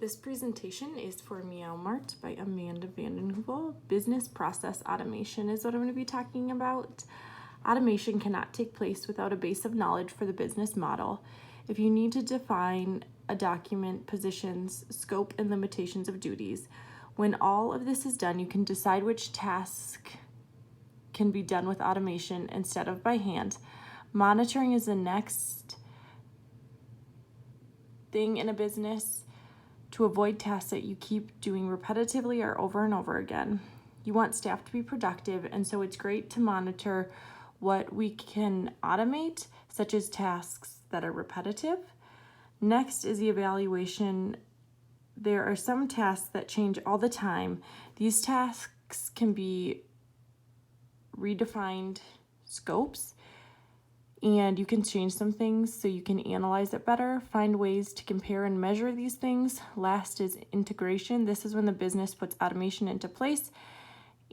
This presentation is for Meow Mart by Amanda Vandenhoevel. Business process automation is what I'm going to be talking about. Automation cannot take place without a base of knowledge for the business model. If you need to define a document, positions, scope, and limitations of duties, when all of this is done, you can decide which task can be done with automation instead of by hand. Monitoring is the next thing in a business to avoid tasks that you keep doing repetitively or over and over again. You want staff to be productive, and so it's great to monitor what we can automate, such as tasks that are repetitive. Next is the evaluation. There are some tasks that change all the time. These tasks can be redefined scopes, and you can change some things so you can analyze it better, find ways to compare and measure these things. Last is integration. This is when the business puts automation into place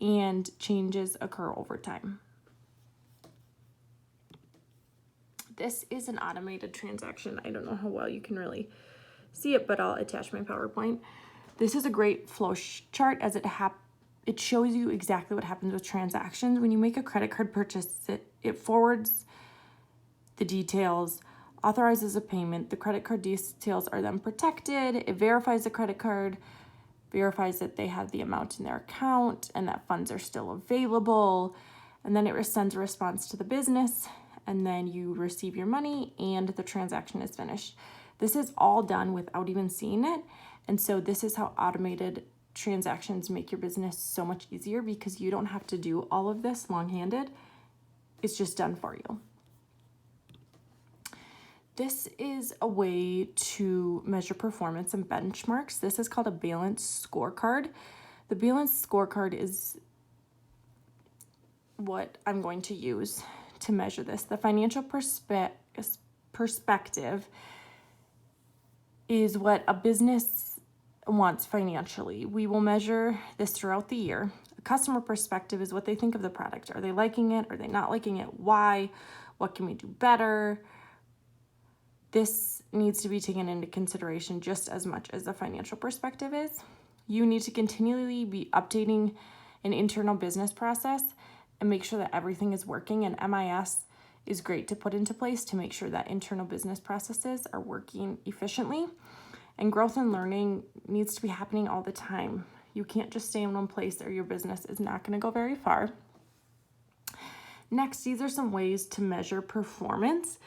and changes occur over time. This is an automated transaction. I don't know how well you can really see it, but I'll attach my PowerPoint. This is a great flow chart as it shows you exactly what happens with transactions. When you make a credit card purchase, it forwards the details, authorizes a payment. The credit card details are then protected. It verifies the credit card, verifies that they have the amount in their account and that funds are still available. And then it sends a response to the business, and then you receive your money and the transaction is finished. This is all done without even seeing it. And so this is how automated transactions make your business so much easier, because you don't have to do all of this long-handed. It's just done for you. This is a way to measure performance and benchmarks. This is called a balanced scorecard. The balanced scorecard is what I'm going to use to measure this. The financial perspective is what a business wants financially. We will measure this throughout the year. A customer perspective is what they think of the product. Are they liking it? Are they not liking it? Why? What can we do better? This needs to be taken into consideration just as much as the financial perspective is. You need to continually be updating an internal business process and make sure that everything is working, and MIS is great to put into place to make sure that internal business processes are working efficiently. And growth and learning needs to be happening all the time. You can't just stay in one place or your business is not going to go very far. Next, these are some ways to measure performance.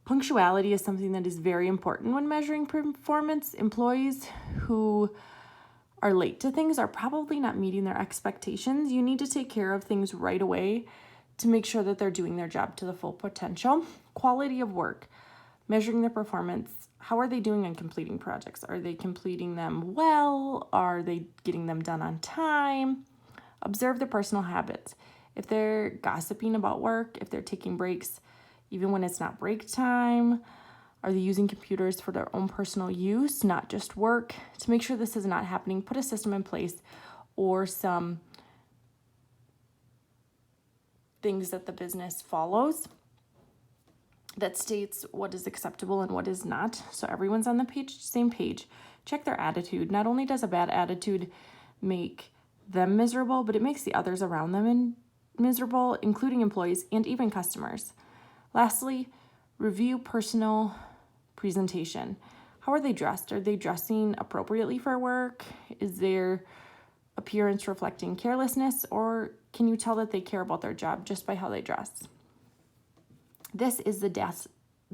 Punctuality is something that is very important when measuring performance. Employees who are late to things are probably not meeting their expectations. You need to take care of things right away to make sure that they're doing their job to the full potential. Quality of work, measuring their performance. How are they doing on completing projects? Are they completing them well? Are they getting them done on time? Observe their personal habits. If they're gossiping about work, if they're taking breaks, even when it's not break time, are they using computers for their own personal use, not just work? To make sure this is not happening, put a system in place or some things that the business follows that states what is acceptable and what is not, so everyone's on the same page. Check their attitude. Not only does a bad attitude make them miserable, but it makes the others around them miserable, including employees and even customers. Lastly, review personal presentation. How are they dressed? Are they dressing appropriately for work? Is their appearance reflecting carelessness, or can you tell that they care about their job just by how they dress? This is the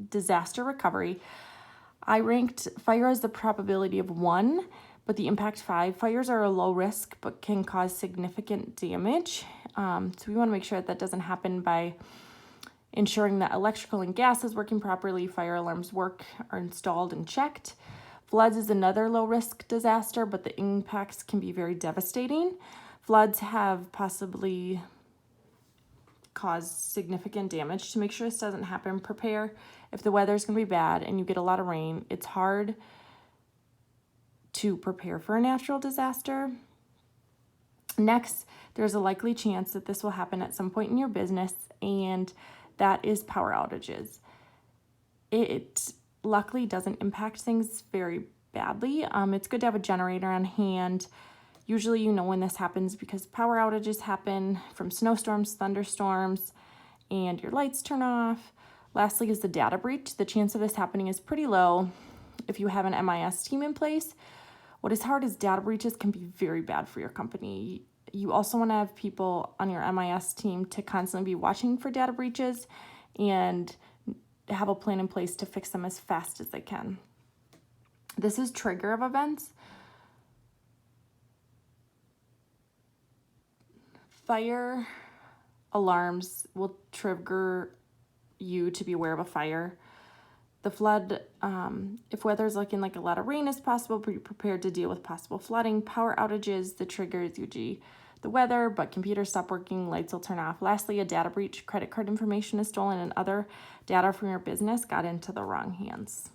disaster recovery. I ranked fire as the probability of 1, but the impact 5. Fires are a low risk but can cause significant damage. So we want to make sure that doesn't happen by ensuring that electrical and gas is working properly, fire alarms are installed and checked. Floods is another low-risk disaster, but the impacts can be very devastating. Floods have possibly caused significant damage. To make sure this doesn't happen, prepare. If the weather's going to be bad and you get a lot of rain, it's hard to prepare for a natural disaster. Next, there's a likely chance that this will happen at some point in your business, and that is power outages. It luckily doesn't impact things very badly. It's good to have a generator on hand. Usually you know when this happens because power outages happen from snowstorms, thunderstorms, and your lights turn off. Lastly is the data breach. The chance of this happening is pretty low if you have an MIS team in place. What is hard is data breaches can be very bad for your company. You also want to have people on your MIS team to constantly be watching for data breaches and have a plan in place to fix them as fast as they can. This is trigger of events. Fire alarms will trigger you to be aware of a fire. The flood, if weather's looking like a lot of rain is possible, be prepared to deal with possible flooding. Power outages, the trigger is usually the weather, but computers stop working, lights will turn off. Lastly, a data breach, credit card information is stolen, and other data from your business got into the wrong hands.